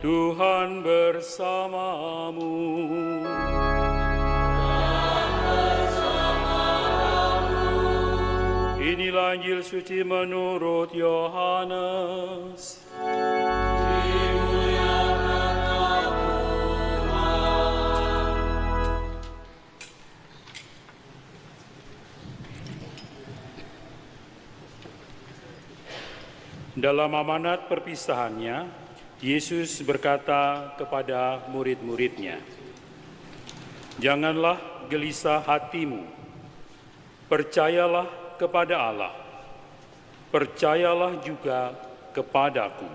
Tuhan bersamamu. Inilah Injil suci menurut Yohanes. Dalam amanat perpisahannya, Yesus berkata kepada murid-muridnya, "Janganlah gelisah hatimu, percayalah kepada Allah, percayalah juga kepadaku.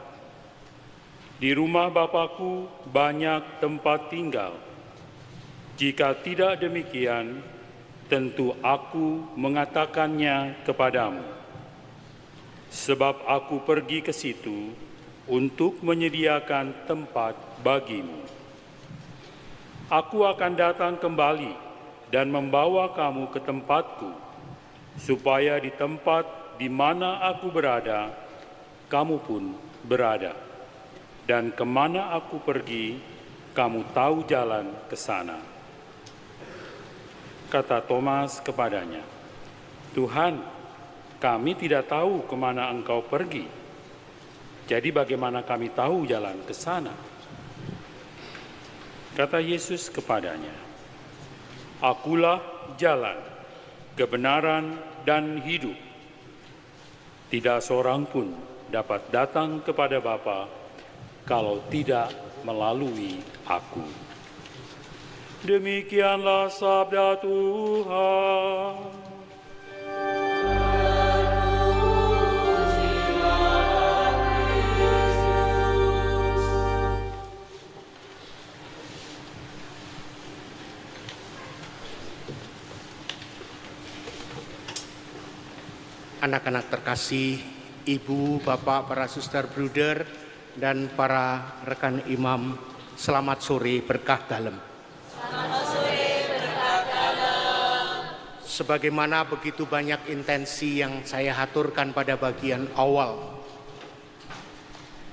Di rumah Bapa-Ku banyak tempat tinggal. Jika tidak demikian, tentu Aku mengatakannya kepadamu. Sebab Aku pergi ke situ untuk menyediakan tempat bagimu. Aku akan datang kembali dan membawa kamu ke tempatku, supaya di tempat di mana Aku berada, kamu pun berada. Dan kemana Aku pergi, kamu tahu jalan ke sana." Kata Thomas kepadanya, "Tuhan, kami tidak tahu kemana Engkau pergi. Jadi bagaimana kami tahu jalan ke sana?" Kata Yesus kepadanya, "Akulah jalan, kebenaran, dan hidup. Tidak seorang pun dapat datang kepada Bapa kalau tidak melalui Aku." Demikianlah sabda Tuhan. Anak-anak terkasih, ibu, bapak, para suster, bruder, dan para rekan imam, selamat sore berkah dalem. Selamat sore berkah dalem. Sebagaimana begitu banyak intensi yang saya haturkan pada bagian awal,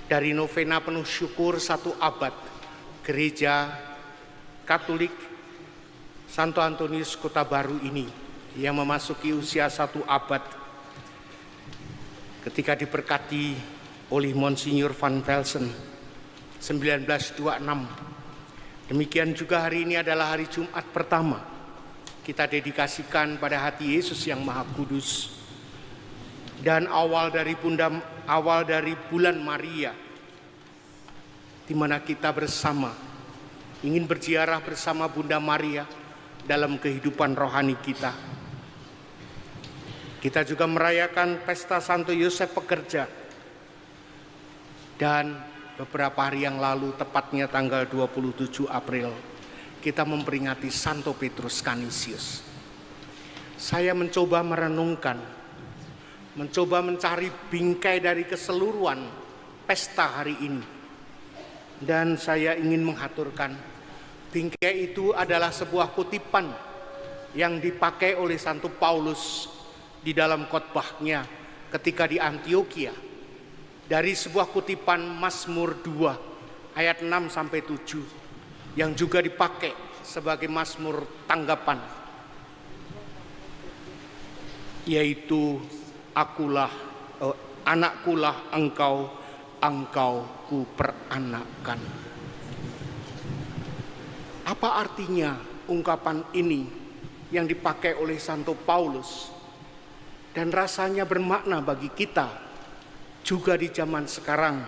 dari novena penuh syukur 1 abad, Gereja Katolik Santo Antonius Kota Baru ini yang memasuki usia 1 abad, ketika diberkati oleh Monsinyur Van Velsen 1926. Demikian juga hari ini adalah hari Jumat pertama kita dedikasikan pada hati Yesus yang Maha Kudus, dan awal dari bulan Maria, di mana kita bersama ingin berziarah bersama Bunda Maria dalam kehidupan rohani kita. Kita juga merayakan pesta Santo Yosef Pekerja. Dan beberapa hari yang lalu, tepatnya tanggal 27 April, kita memperingati Santo Petrus Canisius. Saya mencoba merenungkan, mencoba mencari bingkai dari keseluruhan pesta hari ini. Dan saya ingin menghaturkan, bingkai itu adalah sebuah kutipan yang dipakai oleh Santo Paulus di dalam khotbahnya ketika di Antioquia, dari sebuah kutipan Mazmur 2 ayat 6 sampai 7 yang juga dipakai sebagai mazmur tanggapan, yaitu anakkulah engkau ku peranakkan. Apa artinya ungkapan ini yang dipakai oleh Santo Paulus? Dan rasanya bermakna bagi kita juga di zaman sekarang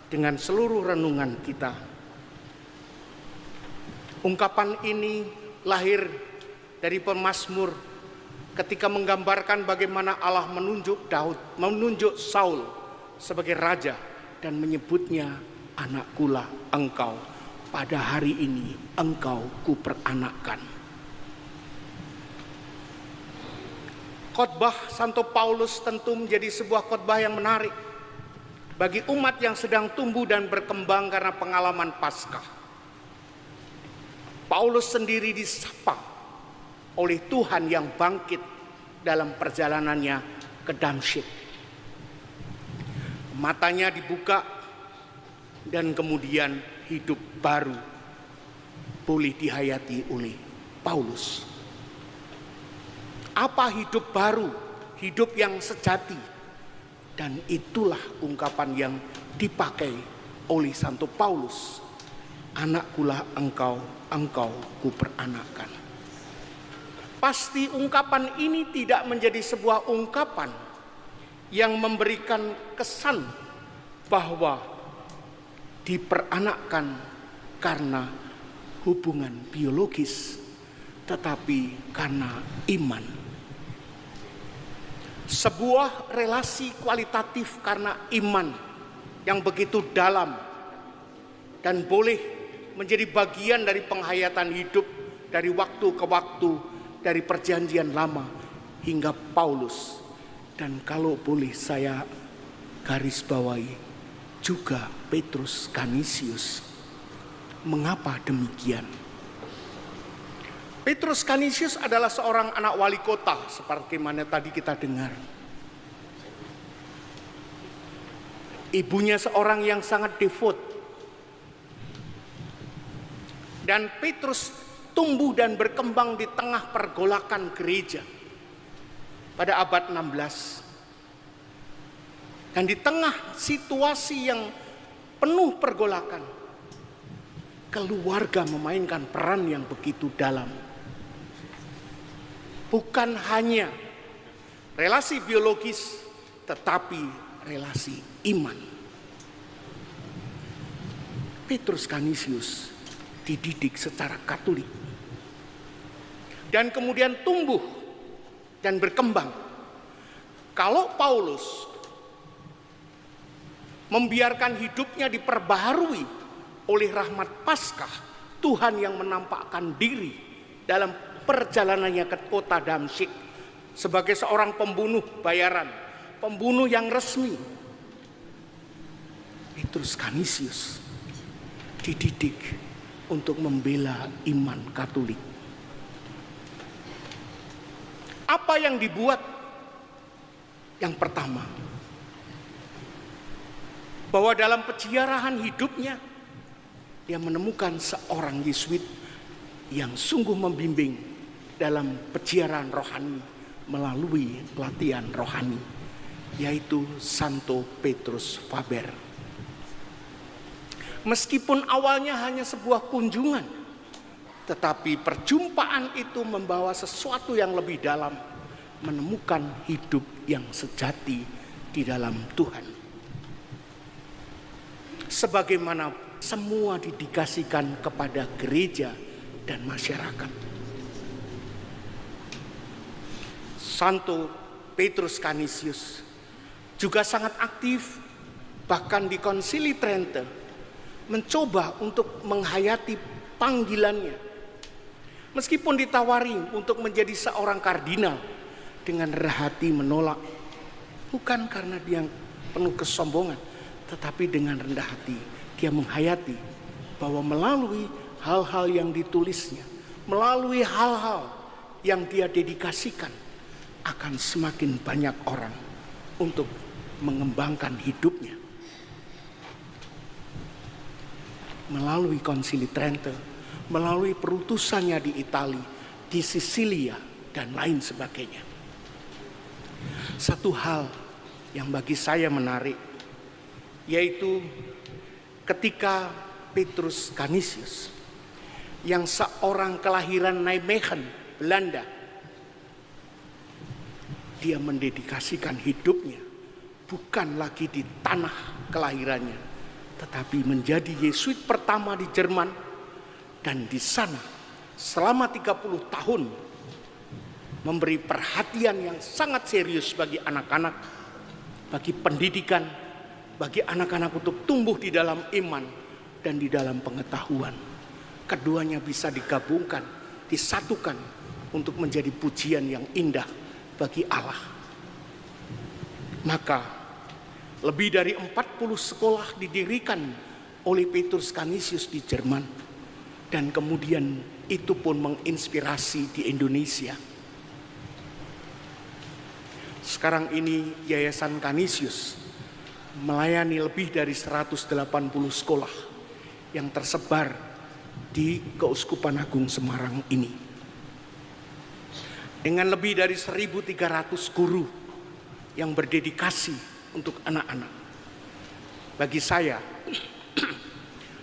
dengan seluruh renungan kita. Ungkapan ini lahir dari pemazmur ketika menggambarkan bagaimana Allah menunjuk Saul sebagai raja dan menyebutnya, "Anakkulah engkau, pada hari ini engkau kuperanakkan." Khotbah Santo Paulus tentu menjadi sebuah khotbah yang menarik bagi umat yang sedang tumbuh dan berkembang karena pengalaman Paskah. Paulus sendiri disapa oleh Tuhan yang bangkit dalam perjalanannya ke Damsyik. Matanya dibuka dan kemudian hidup baru boleh dihayati oleh Paulus. Apa hidup baru? Hidup yang sejati. Dan itulah ungkapan yang dipakai oleh Santo Paulus. Anakkulah engkau, engkau kuperanakkan. Pasti ungkapan ini tidak menjadi sebuah ungkapan yang memberikan kesan bahwa diperanakkan karena hubungan biologis, tetapi karena iman. Sebuah relasi kualitatif karena iman yang begitu dalam dan boleh menjadi bagian dari penghayatan hidup dari waktu ke waktu, dari perjanjian lama hingga Paulus. Dan kalau boleh saya garis bawahi juga Petrus Canisius. Mengapa demikian? Petrus Canisius adalah seorang anak wali kota seperti mana tadi kita dengar. Ibunya seorang yang sangat devot. Dan Petrus tumbuh dan berkembang di tengah pergolakan gereja pada abad 16. Dan di tengah situasi yang penuh pergolakan, keluarga memainkan peran yang begitu dalam. Bukan hanya relasi biologis, tetapi relasi iman. Petrus Canisius dididik secara Katolik dan kemudian tumbuh dan berkembang. Kalau Paulus membiarkan hidupnya diperbaharui oleh rahmat Paskah, Tuhan yang menampakkan diri dalam perjalanannya ke kota Damsyik sebagai seorang pembunuh bayaran, pembunuh yang resmi. Petrus Canisius dididik untuk membela iman Katolik. Apa yang dibuat? Yang pertama, bahwa dalam peziarahan hidupnya dia menemukan seorang Yesuit yang sungguh membimbing dalam peziarahan rohani melalui pelatihan rohani, yaitu Santo Petrus Faber. Meskipun awalnya hanya sebuah kunjungan, tetapi perjumpaan itu membawa sesuatu yang lebih dalam, menemukan hidup yang sejati di dalam Tuhan. Sebagaimana semua didedikasikan kepada gereja dan masyarakat. Santo Petrus Canisius juga sangat aktif, bahkan di Konsili Trente mencoba untuk menghayati panggilannya. Meskipun ditawari untuk menjadi seorang kardinal, dengan rendah hati menolak. Bukan karena dia penuh kesombongan, tetapi dengan rendah hati dia menghayati bahwa melalui hal-hal yang ditulisnya, melalui hal-hal yang dia dedikasikan, akan semakin banyak orang untuk mengembangkan hidupnya. Melalui Konsili Trente, melalui perutusannya di Italia, di Sisilia, dan lain sebagainya. Satu hal yang bagi saya menarik, yaitu ketika Petrus Canisius, yang seorang kelahiran Nijmegen, Belanda, dia mendedikasikan hidupnya bukan lagi di tanah kelahirannya, tetapi menjadi Yesuit pertama di Jerman. Dan di sana selama 30 tahun memberi perhatian yang sangat serius bagi anak-anak, bagi pendidikan, bagi anak-anak untuk tumbuh di dalam iman dan di dalam pengetahuan. Keduanya bisa digabungkan, disatukan untuk menjadi pujian yang indah bagi Allah. Maka lebih dari 40 sekolah didirikan oleh Petrus Canisius di Jerman. Dan kemudian itu pun menginspirasi di Indonesia. Sekarang ini Yayasan Canisius melayani lebih dari 180 sekolah yang tersebar di Keuskupan Agung Semarang ini. Dengan lebih dari 1.300 guru yang berdedikasi untuk anak-anak. Bagi saya,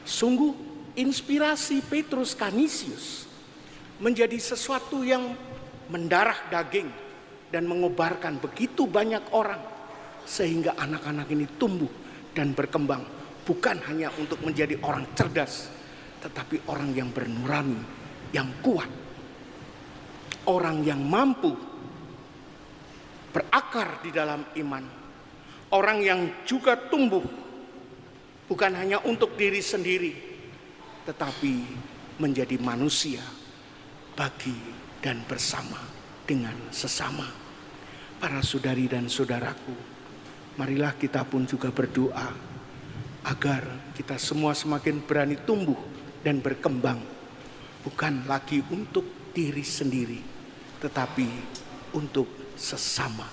sungguh inspirasi Petrus Canisius menjadi sesuatu yang mendarah daging dan mengobarkan begitu banyak orang, sehingga anak-anak ini tumbuh dan berkembang, bukan hanya untuk menjadi orang cerdas, tetapi orang yang bernurani, yang kuat, orang yang mampu berakar di dalam iman, orang yang juga tumbuh bukan hanya untuk diri sendiri, tetapi menjadi manusia bagi dan bersama dengan sesama. Para saudari dan saudaraku, marilah kita pun juga berdoa agar kita semua semakin berani tumbuh dan berkembang, bukan lagi untuk diri sendiri, tetapi untuk sesama.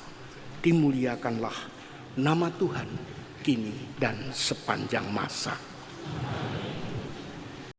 Dimuliakanlah nama Tuhan kini dan sepanjang masa.